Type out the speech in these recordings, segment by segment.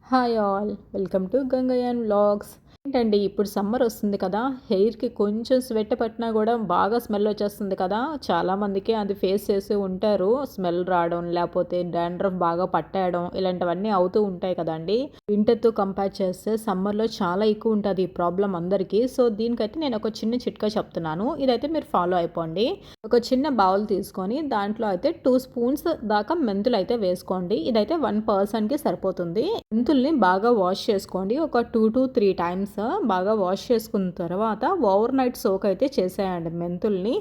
Hi all, welcome to Gangayan vlogs. ఏంటండి, ఇప్పుడు summer వస్తుంది కదా, హెయిర్కి కొంచెం స్వెట్ పట్టినా కూడా బాగా స్మెల్ వచ్చేస్తుంది కదా. చాలామందికి అది ఫేస్ చేసి ఉంటారు. స్మెల్ రావడం, లేకపోతే డాండ్రఫ్ బాగా పట్టేయడం, ఇలాంటివన్నీ అవుతూ ఉంటాయి కదండి. వింటర్తో కంపేర్ చేస్తే సమ్మర్లో చాలా ఎక్కువ ఉంటుంది ఈ ప్రాబ్లం అందరికీ. సో దీనికైతే నేను ఒక చిన్న చిట్కా చెప్తున్నాను, ఇదైతే మీరు ఫాలో అయిపోండి. ఒక చిన్న బౌల్ తీసుకొని దాంట్లో అయితే 2 స్పూన్స్ దాకా మెంతులు అయితే వేసుకోండి. ఇదైతే 1 పర్సన్కి సరిపోతుంది. మెంతుల్ని బాగా వాష్ చేసుకోండి. ఒక 2 to 3 టైమ్స్ బాగా వాష్ చేసుకున్న తర్వాత ఓవర్ నైట్ సోక్ అయితే చేసేయండి. మెంతుల్ని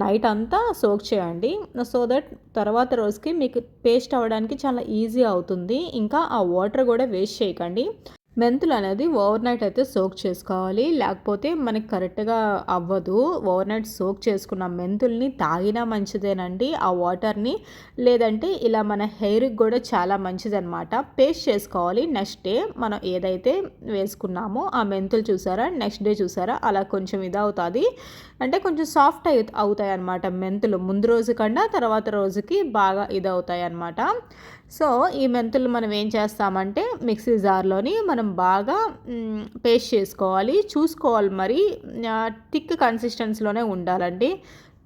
నైట్ అంతా సోక్ చేయండి. సో దట్ తర్వాత రోజుకి మీకు పేస్ట్ అవ్వడానికి చాలా ఈజీ అవుతుంది. ఇంకా ఆ వాటర్ కూడా వేస్ట్ చేయకండి. మెంతులు అనేది ఓవర్ నైట్ అయితే సోక్ చేసుకోవాలి, లేకపోతే మనకి కరెక్ట్గా అవ్వదు. ఓవర్ నైట్ సోక్ చేసుకున్న మెంతుల్ని తాగినా మంచిదేనండి ఆ వాటర్ని, లేదంటే ఇలా మన హెయిర్కి కూడా చాలా మంచిదన్నమాట. పేస్ట్ చేసుకోవాలి. నెక్స్ట్ డే మనం ఏదైతే వేసుకున్నామో ఆ మెంతులు చూసారా, నెక్స్ట్ డే చూసారా అలా కొంచెం ఇదవుతుంది, అంటే కొంచెం సాఫ్ట్ అవుతాయి అన్నమాట మెంతులు. ముందు రోజు కన్నా తర్వాత రోజుకి బాగా ఇదవుతాయి అన్నమాట. సో ఈ మెంతులు మనం ఏం చేస్తామంటే మిక్సీ జార్లోని మనం బాగా పేస్ట్ చేసుకోవాలి. చూసుకోవాలి మరి థిక్ కన్సిస్టెన్సీలోనే ఉండాలండి.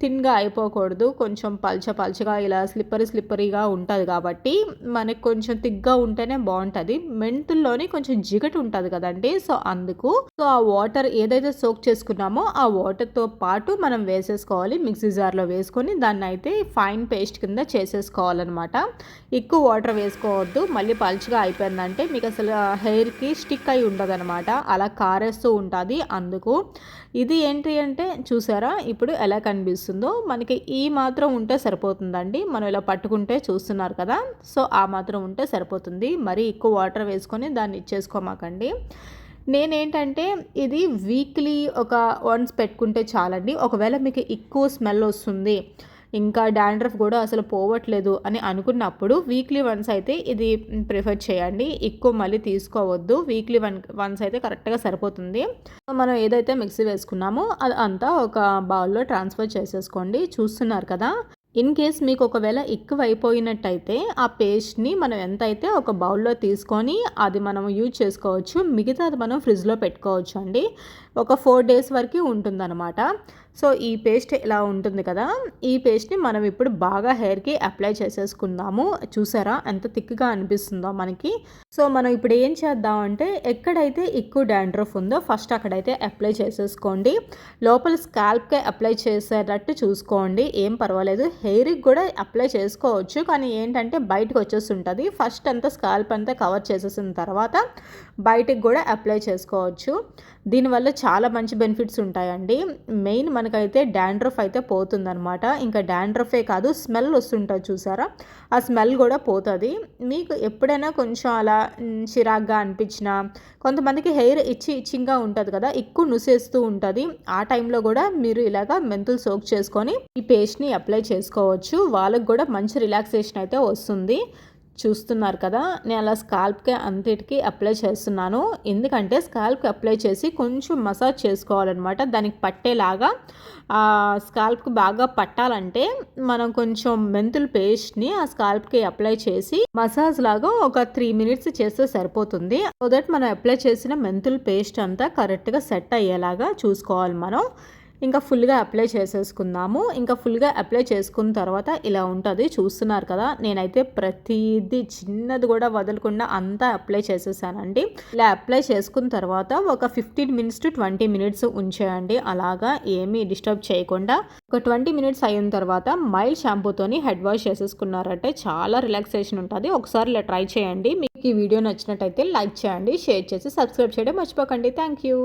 థిన్గా అయిపోకూడదు. కొంచెం పల్చగా ఇలా స్లిప్పరీగా ఉంటుంది కాబట్టి మనకి కొంచెం థిక్గా ఉంటేనే బాగుంటుంది. మెంతుల్లోని కొంచెం జిగట ఉంటుంది కదండి, సో అందుకు. సో ఆ వాటర్ ఏదైతే సోక్ చేసుకున్నామో ఆ వాటర్తో పాటు మనం వేసేసుకోవాలి. మిక్సీ జార్లో వేసుకొని దాన్ని అయితే ఫైన్ పేస్ట్ కింద చేసేసుకోవాలన్నమాట. ఎక్కువ వాటర్ వేసుకోవద్దు, మళ్ళీ పల్చగా అయిపోయిందంటే మీకు అసలు హెయిర్కి స్టిక్ అయి ఉండదు అనమాట, అలా కారేస్తూ ఉంటుంది. అందుకు ఇది ఏంటి అంటే చూసారా ఇప్పుడు ఎలా కనిపిస్తుందో, మనకి ఈ మాత్రం ఉంటే సరిపోతుందండి. మనం ఇలా పట్టుకుంటే చూస్తున్నారు కదా, సో ఆ మాత్రం ఉంటే సరిపోతుంది. మరీ ఎక్కువ వాటర్ వేసుకొని దాన్ని ఇచ్చేసుకోమాకండి. నేనేంటంటే ఇది వీక్లీ ఒక వన్స్ పెట్టుకుంటే చాలండి. ఒకవేళ మీకు ఎక్కువ స్మెల్ వస్తుంది, ఇంకా డాండ్రఫ్ కూడా అసలు పోవట్లేదు అని అనుకున్నప్పుడు వీక్లీ వన్స్ అయితే ఇది ప్రిఫర్ చేయండి. ఎక్కువ మళ్ళీ తీసుకోవద్దు. వీక్లీ వన్స్ అయితే కరెక్ట్గా సరిపోతుంది. మనం ఏదైతే మిక్సీ వేసుకున్నామో అది అంతా ఒక బౌల్లో ట్రాన్స్ఫర్ చేసేసుకోండి. చూస్తున్నారు కదా. ఇన్ కేస్ మీకు ఒకవేళ ఎక్కువ అయిపోయినట్టయితే ఆ పేస్ట్ని మనం ఎంతైతే ఒక బౌల్లో తీసుకొని అది మనం యూజ్ చేసుకోవచ్చు. మిగతా అది మనం ఫ్రిడ్జ్లో పెట్టుకోవచ్చు అండి. ఒక 4 days వరకు ఉంటుందన్నమాట. సో ఈ పేస్ట్ ఇలా ఉంటుంది కదా, ఈ పేస్ట్ని మనం ఇప్పుడు బాగా హెయిర్కి అప్లై చేసేసుకుందాము. చూసారా ఎంత థిక్గా అనిపిస్తుందో మనకి. సో మనం ఇప్పుడు ఏం చేద్దామంటే ఎక్కడైతే ఎక్కువ డాండ్రఫ్ ఉందో ఫస్ట్ అక్కడైతే అప్లై చేసేసుకోండి. లోపల స్కాల్ప్కే అప్లై చేసేటట్టు చూసుకోండి, ఏం పర్వాలేదు. హెయిర్కి కూడా అప్లై చేసుకోవచ్చు, కానీ ఏంటంటే బయటకు వచ్చేస్తుంటుంది. ఫస్ట్ అంతా స్కాల్ప్ అంతా కవర్ చేసేసిన తర్వాత బయటకు కూడా అప్లై చేసుకోవచ్చు. దీనివల్ల చాలా మంచి బెనిఫిట్స్ ఉంటాయండి. మెయిన్ మనకైతే డాండ్రఫ్ అయితే పోతుందనమాట. ఇంకా డాండ్రఫే కాదు, స్మెల్ వస్తుంటుంది చూసారా, ఆ స్మెల్ కూడా పోతుంది. మీకు ఎప్పుడైనా కొంచెం అలా చిరాగ్గా అనిపించినా, కొంతమందికి హెయిర్ ఇచ్చింగ్గా ఉంటుంది కదా, ఎక్కువ నుసేస్తూ ఉంటుంది, ఆ టైంలో కూడా మీరు ఇలాగా మెంతులు సోక్ చేసుకొని ఈ పేస్ట్ని అప్లై చేసుకోవచ్చు. వాళ్ళకి కూడా మంచి రిలాక్సేషన్ అయితే వస్తుంది. చూస్తున్నారు కదా, నేను అలా స్కాల్ప్కి అంతటికి అప్లై చేస్తున్నాను. ఎందుకంటే స్కాల్ప్కి అప్లై చేసి కొంచెం మసాజ్ చేసుకోవాలన్నమాట. దానికి పట్టేలాగా స్కాల్ప్కి బాగా పట్టాలంటే మనం కొంచెం మెంతుల పేస్ట్ని ఆ స్కాల్ప్కి అప్లై చేసి మసాజ్ లాగా ఒక 3 minutes చేస్తే సరిపోతుంది. సో దట్ మనం అప్లై చేసిన మెంతుల పేస్ట్ అంతా కరెక్ట్గా సెట్ అయ్యేలాగా చూసుకోవాలి మనం. ఇంకా ఫుల్గా అప్లై చేసేసుకుందాము. ఇంకా ఫుల్గా అప్లై చేసుకున్న తర్వాత ఇలా ఉంటుంది. చూస్తున్నారు కదా, నేనైతే ప్రతిదీ చిన్నది కూడా వదలకుండా అంతా అప్లై చేసేసానండి. ఇలా అప్లై చేసుకున్న తర్వాత ఒక 15 minutes to 20 minutes ఉంచేయండి. అలాగా ఏమీ డిస్టర్బ్ చేయకుండా ఒక 20 minutes అయిన తర్వాత మైల్డ్ షాంపూతోని హెడ్ వాష్ చేసేసుకున్నారంటే చాలా రిలాక్సేషన్ ఉంటుంది. ఒకసారి ఇలా ట్రై చేయండి. మీకు ఈ వీడియో నచ్చినట్టయితే లైక్ చేయండి, షేర్ చేసి సబ్స్క్రైబ్ చేయడం మర్చిపోకండి. Thank you.